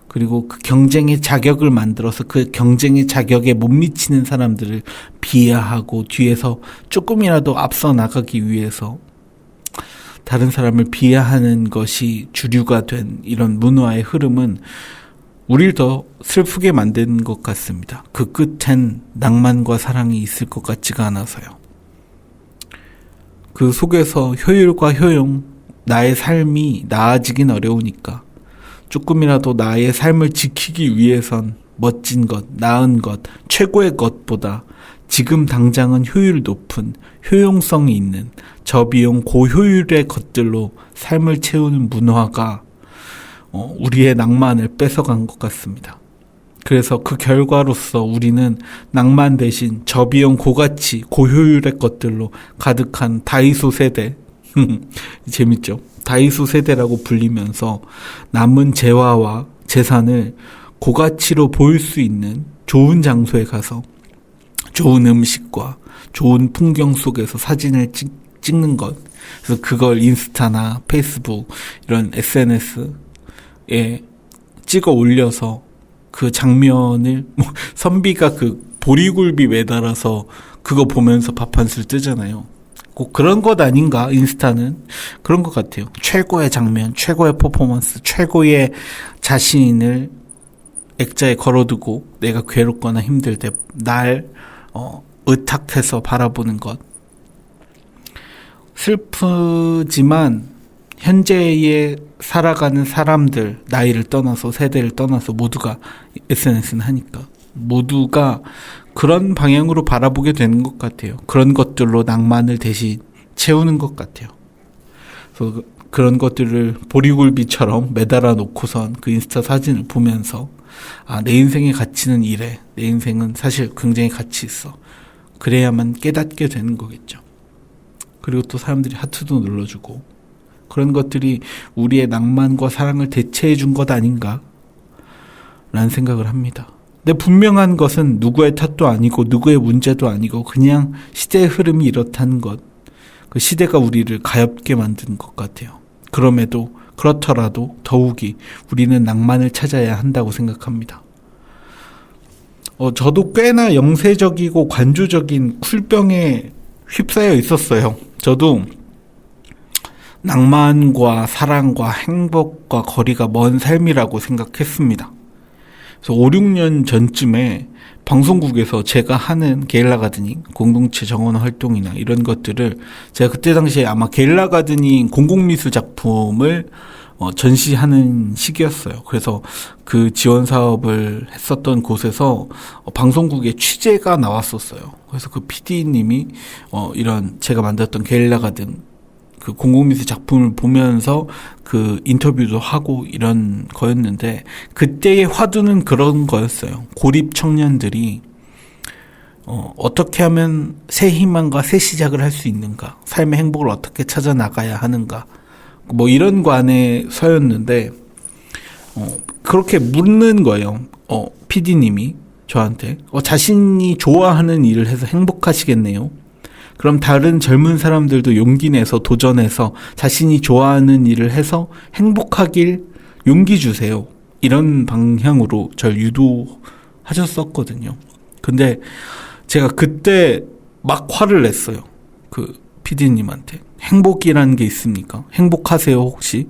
그리고 그 경쟁의 자격을 만들어서 그 경쟁의 자격에 못 미치는 사람들을 비하하고 뒤에서 조금이라도 앞서 나가기 위해서 다른 사람을 비하하는 것이 주류가 된 이런 문화의 흐름은 우리를 더 슬프게 만드는 것 같습니다. 그 끝엔 낭만과 사랑이 있을 것 같지가 않아서요. 그 속에서 효율과 효용, 나의 삶이 나아지긴 어려우니까 조금이라도 나의 삶을 지키기 위해선 멋진 것, 나은 것, 최고의 것보다 지금 당장은 효율 높은, 효용성이 있는 저비용 고효율의 것들로 삶을 채우는 문화가 우리의 낭만을 뺏어간 것 같습니다. 그래서 그 결과로서 우리는 낭만 대신 저비용 고가치, 고효율의 것들로 가득한 다이소 세대, 재밌죠? 다이소 세대라고 불리면서 남은 재화와 재산을 고가치로 보일 수 있는 좋은 장소에 가서 좋은 음식과 좋은 풍경 속에서 사진을 찍는 것. 그래서 그걸 인스타나 페이스북 이런 SNS에 찍어 올려서 그 장면을 선비가 그 보리굴비 매달아서 그거 보면서 밥 한 술 뜨잖아요. 꼭 그런 것 아닌가? 인스타는 그런 것 같아요. 최고의 장면, 최고의 퍼포먼스, 최고의 자신을 액자에 걸어두고 내가 괴롭거나 힘들 때 날 의탁해서 바라보는 것. 슬프지만 현재에 살아가는 사람들, 나이를 떠나서 세대를 떠나서 모두가 SNS는 하니까 모두가 그런 방향으로 바라보게 되는 것 같아요. 그런 것들로 낭만을 대신 채우는 것 같아요. 그래서 그런 것들을 보리굴비처럼 매달아 놓고선 그 인스타 사진을 보면서 내 인생의 가치는 이래. 내 인생은 사실 굉장히 가치 있어. 그래야만 깨닫게 되는 거겠죠. 그리고 또 사람들이 하트도 눌러주고 그런 것들이 우리의 낭만과 사랑을 대체해 준 것 아닌가 라는 생각을 합니다. 근데 분명한 것은 누구의 탓도 아니고 누구의 문제도 아니고 그냥 시대의 흐름이 이렇다는 것. 그 시대가 우리를 가엾게 만든 것 같아요. 그렇더라도 더욱이 우리는 낭만을 찾아야 한다고 생각합니다. 저도 꽤나 영세적이고 관조적인 쿨병에 휩싸여 있었어요. 저도 낭만과 사랑과 행복과 거리가 먼 삶이라고 생각했습니다. 그래서 5, 6년 전쯤에 방송국에서 제가 하는 게릴라 가드닝, 공동체 정원 활동이나 이런 것들을 제가 그때 당시에 아마 게릴라 가드닝 공공미술 작품을 전시하는 시기였어요. 그래서 그 지원 사업을 했었던 곳에서 방송국에 취재가 나왔었어요. 그래서 그 PD님이 이런 제가 만들었던 게릴라 가든 그 공공미술 작품을 보면서 그 인터뷰도 하고 이런 거였는데 그때의 화두는 그런 거였어요. 고립 청년들이 어떻게 하면 새 희망과 새 시작을 할 수 있는가, 삶의 행복을 어떻게 찾아 나가야 하는가, 뭐 이런 관에 서였는데 그렇게 묻는 거예요. PD님이 저한테 자신이 좋아하는 일을 해서 행복하시겠네요. 그럼 다른 젊은 사람들도 용기 내서 도전해서 자신이 좋아하는 일을 해서 행복하길 용기 주세요. 이런 방향으로 절 유도하셨었거든요. 근데 제가 그때 막 화를 냈어요. 그 PD님한테. 행복이라는 게 있습니까? 행복하세요, 혹시?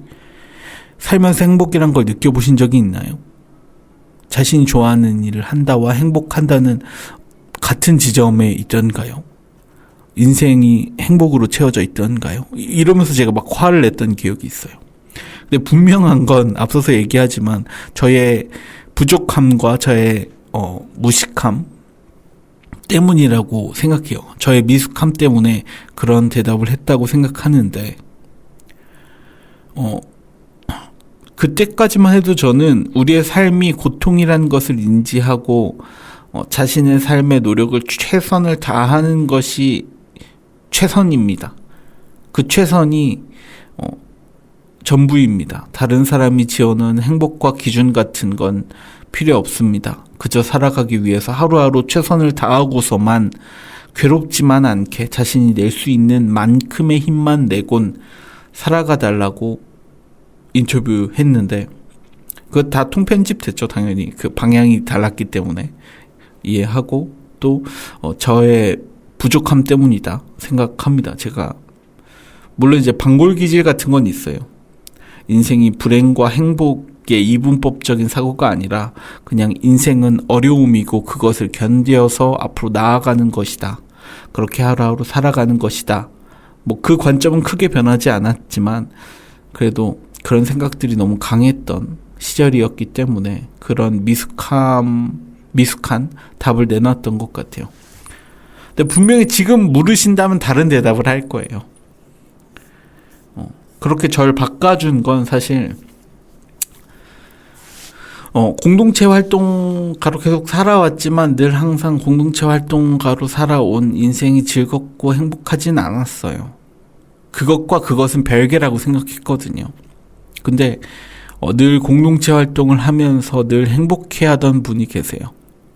살면서 행복이란 걸 느껴보신 적이 있나요? 자신이 좋아하는 일을 한다와 행복한다는 같은 지점에 있던가요? 인생이 행복으로 채워져 있던가요? 이러면서 제가 막 화를 냈던 기억이 있어요. 근데 분명한 건 앞서서 얘기하지만 저의 부족함과 저의 무식함 때문이라고 생각해요. 저의 미숙함 때문에 그런 대답을 했다고 생각하는데 그때까지만 해도 저는 우리의 삶이 고통이라는 것을 인지하고 자신의 삶의 노력을 최선을 다하는 것이 최선입니다. 그 최선이 전부입니다. 다른 사람이 지어놓은 행복과 기준 같은 건 필요 없습니다. 그저 살아가기 위해서 하루하루 최선을 다하고서만 괴롭지만 않게 자신이 낼 수 있는 만큼의 힘만 내곤 살아가 달라고 인터뷰했는데 그거 다 통편집 됐죠. 당연히 그 방향이 달랐기 때문에 이해하고 또 저의 부족함 때문이다 생각합니다. 제가 물론 이제 방골기질 같은 건 있어요. 인생이 불행과 행복의 이분법적인 사고가 아니라 그냥 인생은 어려움이고 그것을 견뎌서 앞으로 나아가는 것이다. 그렇게 하루하루 살아가는 것이다. 뭐 그 관점은 크게 변하지 않았지만 그래도 그런 생각들이 너무 강했던 시절이었기 때문에 그런 미숙한 답을 내놨던 것 같아요. 근데 분명히 지금 물으신다면 다른 대답을 할 거예요. 그렇게 절 바꿔준 건 사실 공동체 활동가로 계속 살아왔지만 늘 항상 공동체 활동가로 살아온 인생이 즐겁고 행복하진 않았어요. 그것과 그것은 별개라고 생각했거든요. 근데 늘 공동체 활동을 하면서 늘 행복해하던 분이 계세요.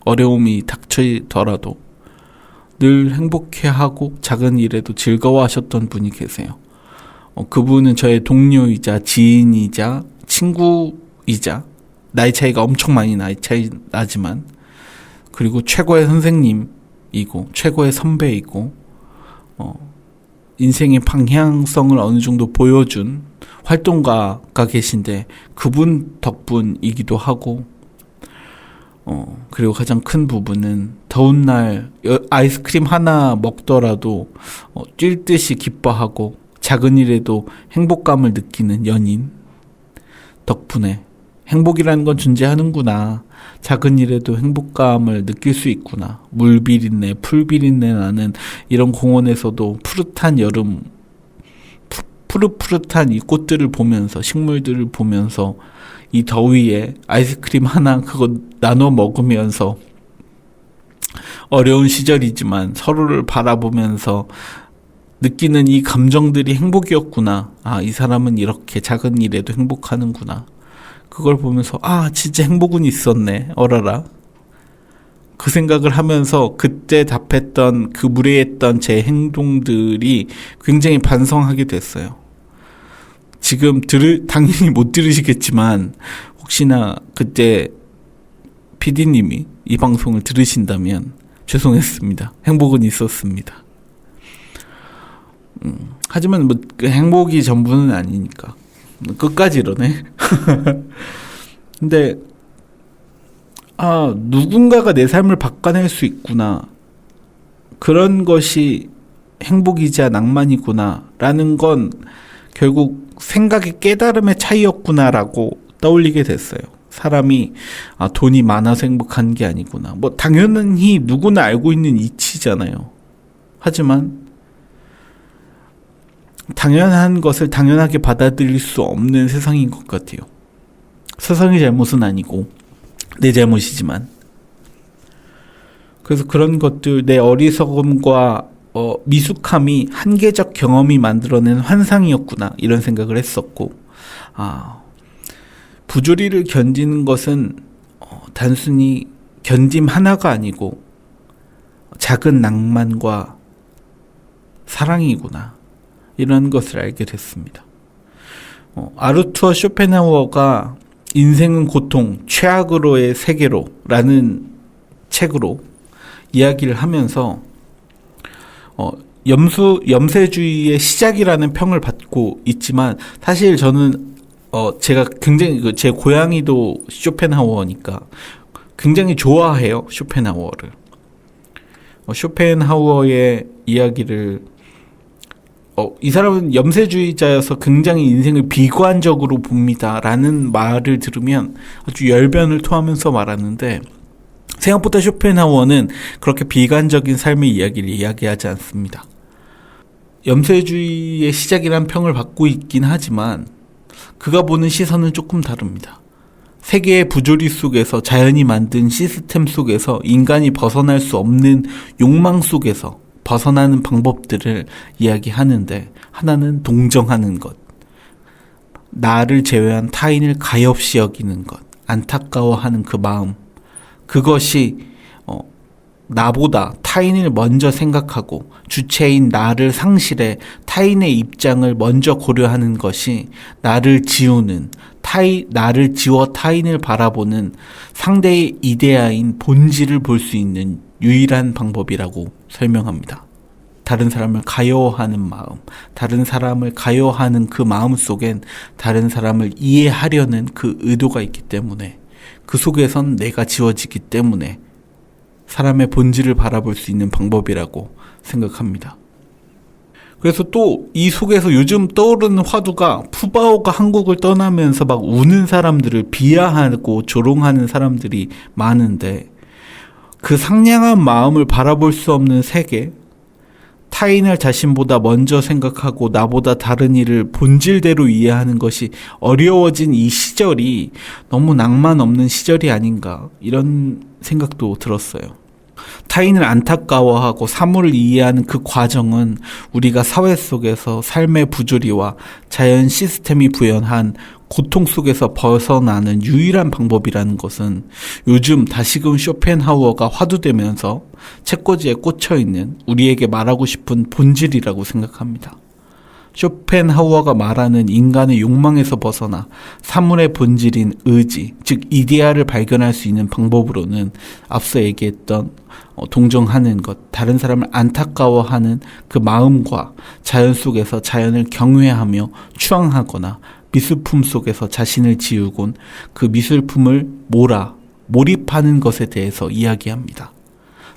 어려움이 닥치더라도 늘 행복해하고 작은 일에도 즐거워하셨던 분이 계세요. 그분은 저의 동료이자 지인이자 친구이자 나이 차이가 엄청 많이 나지만 그리고 최고의 선생님이고 최고의 선배이고 인생의 방향성을 어느 정도 보여준 활동가가 계신데 그분 덕분이기도 하고 그리고 가장 큰 부분은 더운 날 아이스크림 하나 먹더라도 뛸 듯이 기뻐하고 작은 일에도 행복감을 느끼는 연인 덕분에 행복이라는 건 존재하는구나. 작은 일에도 행복감을 느낄 수 있구나. 물 비린내, 풀 비린내 나는 이런 공원에서도 푸릇한 여름, 푸릇푸릇한 이 꽃들을 보면서 식물들을 보면서 이 더위에 아이스크림 하나 그거 나눠 먹으면서 어려운 시절이지만 서로를 바라보면서 느끼는 이 감정들이 행복이었구나. 아, 이 사람은 이렇게 작은 일에도 행복하는구나. 그걸 보면서 아, 진짜 행복은 있었네. 어라라. 그 생각을 하면서 그때 답했던 그 무례했던 제 행동들이 굉장히 반성하게 됐어요. 지금 당연히 못 들으시겠지만 혹시나 그때 PD님이 이 방송을 들으신다면 죄송했습니다. 행복은 있었습니다. 하지만 뭐 그 행복이 전부는 아니니까 끝까지 이러네. 근데 누군가가 내 삶을 바꿔낼 수 있구나. 그런 것이 행복이자 낭만이구나 라는 건 결국 생각의 깨달음의 차이였구나라고 떠올리게 됐어요. 사람이 돈이 많아서 행복한 게 아니구나. 뭐 당연히 누구나 알고 있는 이치잖아요. 하지만 당연한 것을 당연하게 받아들일 수 없는 세상인 것 같아요. 세상의 잘못은 아니고 내 잘못이지만. 그래서 그런 것들, 내 어리석음과 미숙함이 한계적 경험이 만들어낸 환상이었구나 이런 생각을 했었고, 부조리를 견디는 것은 단순히 견딤 하나가 아니고 작은 낭만과 사랑이구나 이런 것을 알게 됐습니다. 아르투어 쇼펜하우어가 인생은 고통, 최악으로의 세계로 라는 책으로 이야기를 하면서 염세주의의 시작이라는 평을 받고 있지만 사실 저는 제가 굉장히 제 고향이도 쇼펜하우어니까 굉장히 좋아해요. 쇼펜하우어를. 쇼펜하우어의 이야기를 이 사람은 염세주의자여서 굉장히 인생을 비관적으로 봅니다 라는 말을 들으면 아주 열변을 토하면서 말하는데, 생각보다 쇼펜하우어는 그렇게 비관적인 삶의 이야기를 이야기하지 않습니다. 염세주의의 시작이란 평을 받고 있긴 하지만 그가 보는 시선은 조금 다릅니다. 세계의 부조리 속에서, 자연이 만든 시스템 속에서, 인간이 벗어날 수 없는 욕망 속에서 벗어나는 방법들을 이야기하는데, 하나는 동정하는 것, 나를 제외한 타인을 가엾이 여기는 것, 안타까워하는 그 마음, 그것이 나보다 타인을 먼저 생각하고 주체인 나를 상실해 타인의 입장을 먼저 고려하는 것이 나를 지우는, 나를 지워 타인을 바라보는 상대의 이데아인 본질을 볼 수 있는 유일한 방법이라고 설명합니다. 다른 사람을 가여워하는 마음, 다른 사람을 가여워하는 그 마음 속엔 다른 사람을 이해하려는 그 의도가 있기 때문에, 그 속에선 내가 지워지기 때문에 사람의 본질을 바라볼 수 있는 방법이라고 생각합니다. 그래서 또 이 속에서 요즘 떠오르는 화두가, 푸바오가 한국을 떠나면서 막 우는 사람들을 비하하고 조롱하는 사람들이 많은데, 그 상냥한 마음을 바라볼 수 없는 세계, 타인을 자신보다 먼저 생각하고 나보다 다른 이를 본질대로 이해하는 것이 어려워진 이 시절이 너무 낭만 없는 시절이 아닌가, 이런 생각도 들었어요. 타인을 안타까워하고 사물을 이해하는 그 과정은 우리가 사회 속에서 삶의 부조리와 자연 시스템이 부연한 고통 속에서 벗어나는 유일한 방법이라는 것은 요즘 다시금 쇼펜하우어가 화두되면서 책꽂이에 꽂혀있는 우리에게 말하고 싶은 본질이라고 생각합니다. 쇼펜하우어가 말하는 인간의 욕망에서 벗어나 사물의 본질인 의지, 즉 이데아를 발견할 수 있는 방법으로는 앞서 얘기했던 동정하는 것, 다른 사람을 안타까워하는 그 마음과 자연 속에서 자연을 경외하며 추앙하거나 미술품 속에서 자신을 지우곤 그 미술품을 몰입하는 것에 대해서 이야기합니다.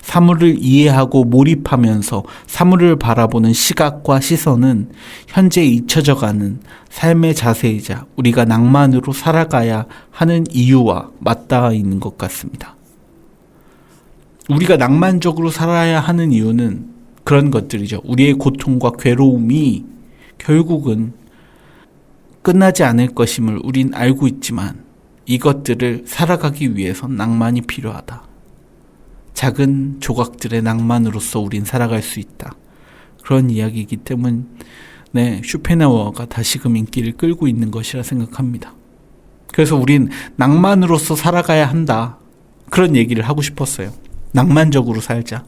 사물을 이해하고 몰입하면서 사물을 바라보는 시각과 시선은 현재 잊혀져가는 삶의 자세이자 우리가 낭만으로 살아가야 하는 이유와 맞닿아 있는 것 같습니다. 우리가 낭만적으로 살아야 하는 이유는 그런 것들이죠. 우리의 고통과 괴로움이 결국은 끝나지 않을 것임을 우린 알고 있지만 이것들을 살아가기 위해선 낭만이 필요하다. 작은 조각들의 낭만으로서 우린 살아갈 수 있다. 그런 이야기이기 때문에 쇼펜하우어가 다시금 인기를 끌고 있는 것이라 생각합니다. 그래서 우린 낭만으로서 살아가야 한다. 그런 얘기를 하고 싶었어요. 낭만적으로 살자.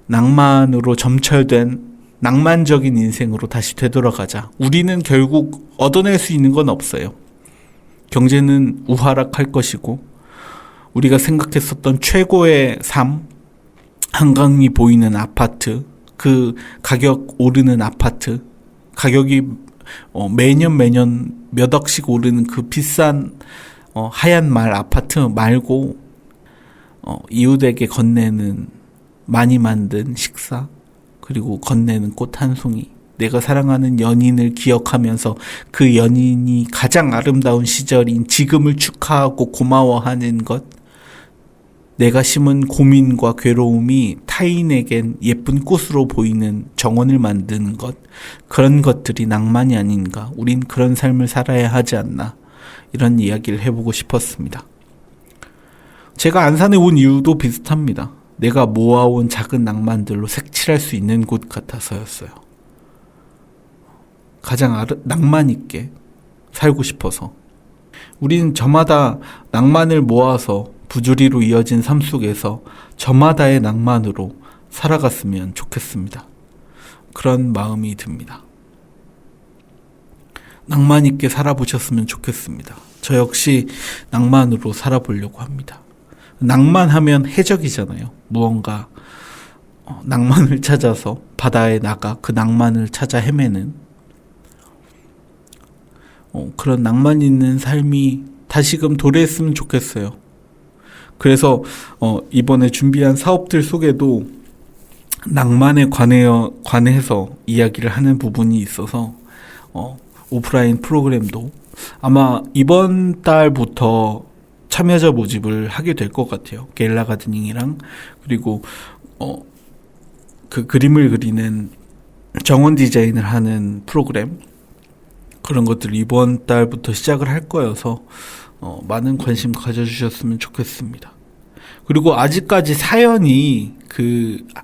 낭만으로 점철된 낭만적인 인생으로 다시 되돌아가자. 우리는 결국 얻어낼 수 있는 건 없어요. 경제는 우하락할 것이고 우리가 생각했었던 최고의 삶, 한강이 보이는 아파트, 그 가격 오르는 아파트, 가격이 매년 몇 억씩 오르는 그 비싼 하얀 말 아파트 말고 이웃에게 건네는 많이 만든 식사, 그리고 건네는 꽃 한 송이, 내가 사랑하는 연인을 기억하면서 그 연인이 가장 아름다운 시절인 지금을 축하하고 고마워하는 것, 내가 심은 고민과 괴로움이 타인에겐 예쁜 꽃으로 보이는 정원을 만드는 것, 그런 것들이 낭만이 아닌가, 우린 그런 삶을 살아야 하지 않나, 이런 이야기를 해보고 싶었습니다. 제가 안산에 온 이유도 비슷합니다. 내가 모아온 작은 낭만들로 색칠할 수 있는 곳 같아서였어요. 가장 낭만 있게 살고 싶어서. 우리는 저마다 낭만을 모아서 부조리로 이어진 삶 속에서 저마다의 낭만으로 살아갔으면 좋겠습니다. 그런 마음이 듭니다. 낭만 있게 살아보셨으면 좋겠습니다. 저 역시 낭만으로 살아보려고 합니다. 낭만하면 해적이잖아요. 무언가 낭만을 찾아서 바다에 나가 그 낭만을 찾아 헤매는 그런 낭만 있는 삶이 다시금 도래했으면 좋겠어요. 그래서 이번에 준비한 사업들 속에도 낭만에 관해서 이야기를 하는 부분이 있어서 오프라인 프로그램도 아마 이번 달부터 참여자 모집을 하게 될 것 같아요. 게릴라 가드닝이랑 그리고 그 그림을 그리는 정원 디자인을 하는 프로그램 그런 것들 이번 달부터 시작을 할 거여서 많은 관심 가져주셨으면 좋겠습니다. 그리고 아직까지 사연이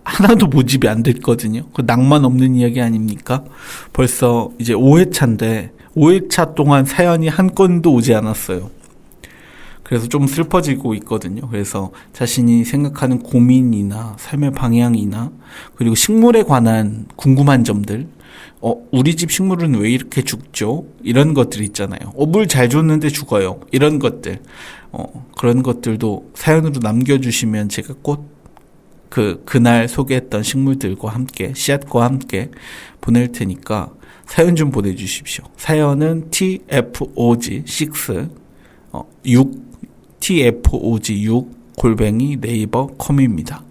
하나도 모집이 안 됐거든요. 그 낭만 없는 이야기 아닙니까? 벌써 이제 5회차인데 5회차 동안 사연이 한 건도 오지 않았어요. 그래서 좀 슬퍼지고 있거든요. 그래서 자신이 생각하는 고민이나 삶의 방향이나 그리고 식물에 관한 궁금한 점들, 우리 집 식물은 왜 이렇게 죽죠? 이런 것들 있잖아요. 물 잘 줬는데 죽어요. 이런 것들, 그런 것들도 사연으로 남겨주시면 제가 꼭 그날 소개했던 식물들과 함께, 씨앗과 함께 보낼 테니까 사연 좀 보내주십시오. 사연은 tfog6 네이버컴입니다.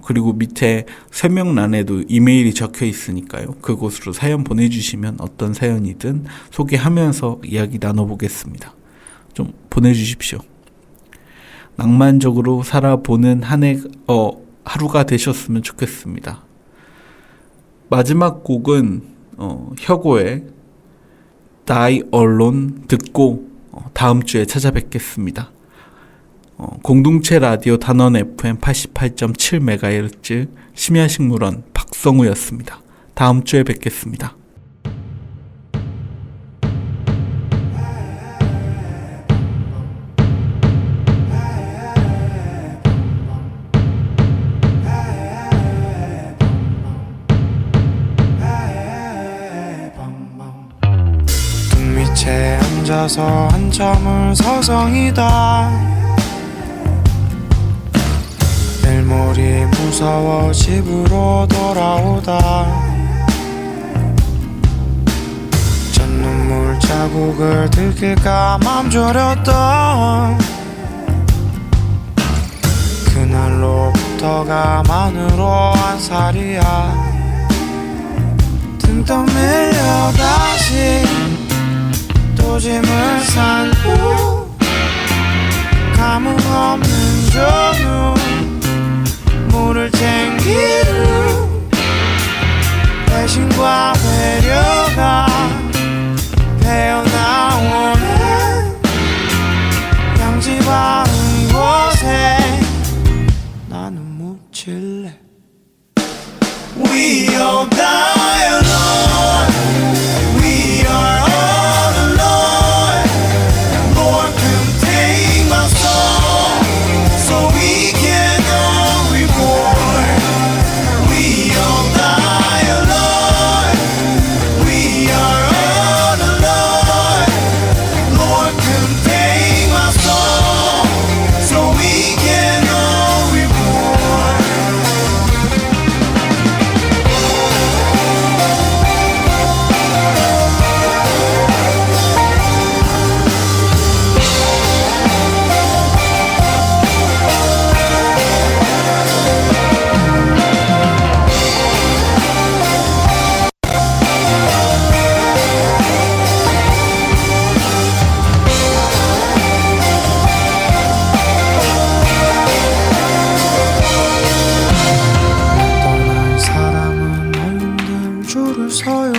그리고 밑에 설명란에도 이메일이 적혀 있으니까요. 그곳으로 사연 보내주시면 어떤 사연이든 소개하면서 이야기 나눠보겠습니다. 좀 보내주십시오. 낭만적으로 살아보는 하루가 되셨으면 좋겠습니다. 마지막 곡은 혁오의 Die Alone 듣고 다음 주에 찾아뵙겠습니다. 공동체 라디오 단원 FM 88.7MHz 심야식물원 박성우였습니다. 다음 주에 뵙겠습니다. 밑에 앉아서 한참을 서성이다. 일몰이 무서워 집으로 돌아오다. 전 눈물 자국을 들킬까 맘 졸였던 그날로부터가 만으로 한 살이야. 등 떠밀려 다시 또 짐을 산 후 감흥 없는 전후 물을 챙기는 배신과 배려가 배어나오는 양지 바른 곳에 나는 묻힐래. We all die alone. We are all alone. Lord, come take my soul so we can all reborn. We all die alone. We are all alone. Lord, come take my soul so we can all reborn. 떠난 사람은 얼른들 줄을 서요.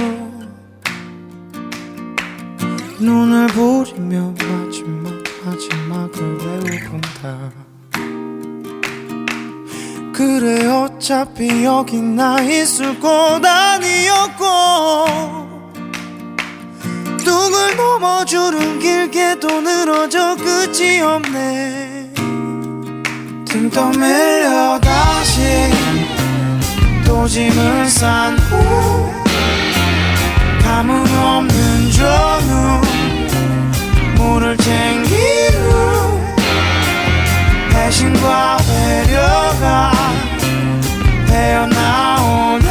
눈을 부리며 마지막을 외워본다. 그래 어차피 여기 나 있을 곳 아니었고 뚝을 넘어 줄은 길게도 늘어져 끝이 없네. 등 떠밀려 다시 또 짐을 싼 후 감흥 없는 전후 물을 챙기는 배신과 배려가 배어나오는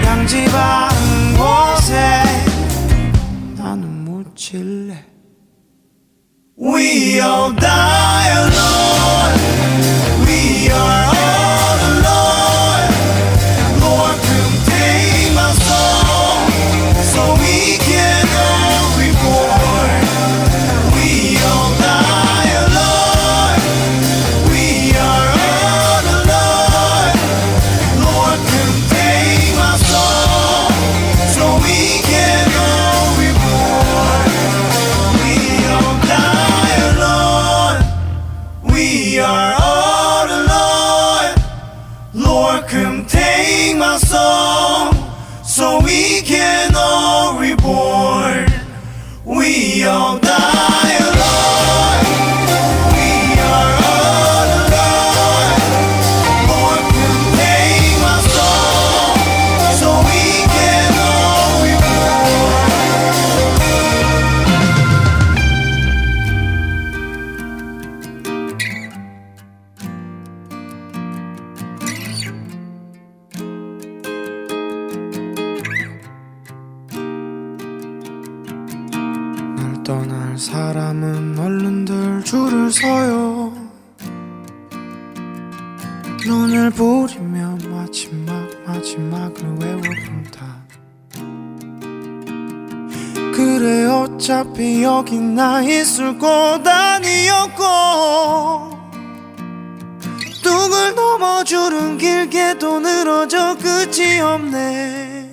양지 바른 곳에 나는 묻힐래. We all die alone. We are all alone. my song so we can all reborn. We all die alone. We are all alone. Lord, can take my soul so we can all reborn. 날 떠날 사람은 얼른들 줄을 서요. 눈을 부리며 마지막을 외워본다. 그래 어차피 여기 나 있을 곳 아니었고 뚝을 넘어 줄은 길게도 늘어져 끝이 없네.